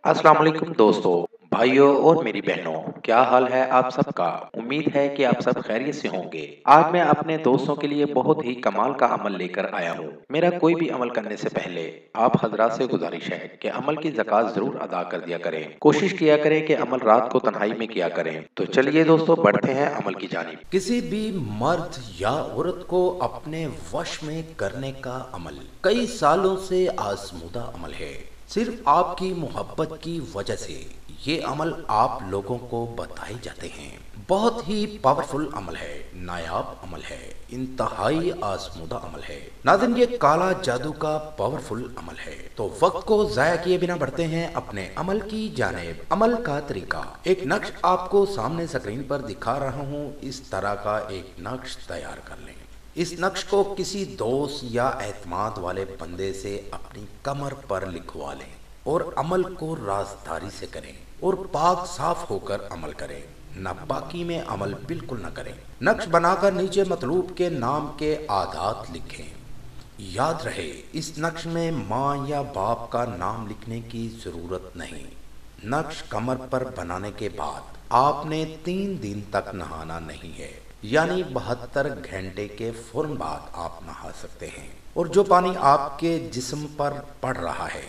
अस्सलाम वालेकुम दोस्तों, भाइयों और मेरी बहनों, क्या हाल है आप सबका? उम्मीद है कि आप सब खैरियत से होंगे। आज मैं अपने दोस्तों के लिए बहुत ही कमाल का अमल लेकर आया हूँ। मेरा कोई भी अमल करने से पहले आप हजरात से गुजारिश है कि अमल की ज़कात ज़रूर अदा कर दिया करें। कोशिश किया करें कि अमल रात को तन्हाई में किया करें। तो चलिए दोस्तों, बढ़ते हैं अमल की जानिब। किसी भी मर्द या औरत को अपने वश में करने का अमल कई सालों से आजमूदा अमल है। सिर्फ आपकी मोहब्बत की वजह से ये अमल आप लोगों को बताए जाते हैं। बहुत ही पावरफुल अमल है, नायाब अमल है, इंतहाई आजमूदा अमल है। नाज़रीन, ये काला जादू का पावरफुल अमल है। तो वक्त को जाया किए बिना बढ़ते हैं अपने अमल की जानेब। अमल का तरीका, एक नक्श आपको सामने स्क्रीन पर दिखा रहा हूँ। इस तरह का एक नक्श तैयार कर लें। इस नक्श को किसी दोस्त या एतमाद वाले बंदे से अपनी कमर पर लिखवा लें और अमल को राजदारी से करें और पाक साफ होकर अमल करें। नापाकी में अमल बिल्कुल न करें। नक्श बनाकर नीचे मतलूब के नाम के आदात लिखें। याद रहे, इस नक्श में माँ या बाप का नाम लिखने की जरूरत नहीं। नक्श कमर पर बनाने के बाद आपने 3 दिन तक नहाना नहीं है, यानी 72 घंटे के फौरन बाद आप नहा सकते हैं। और जो पानी आपके जिस्म पर पड़ रहा है,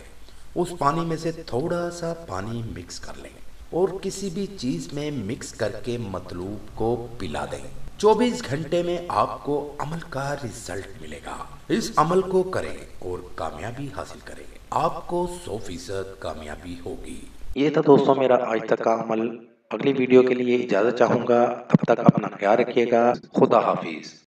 उस पानी में से थोड़ा सा पानी मिक्स कर लें और किसी भी चीज में मिक्स करके मतलूब को पिला दें। 24 घंटे में आपको अमल का रिजल्ट मिलेगा। इस अमल को करें और कामयाबी हासिल करें। आपको 100% कामयाबी होगी। ये था दोस्तों मेरा आज तक का अमल। अगली वीडियो के लिए इजाज़त चाहूँगा। तब तक अपना ख्याल रखिएगा। खुदा हाफिज़।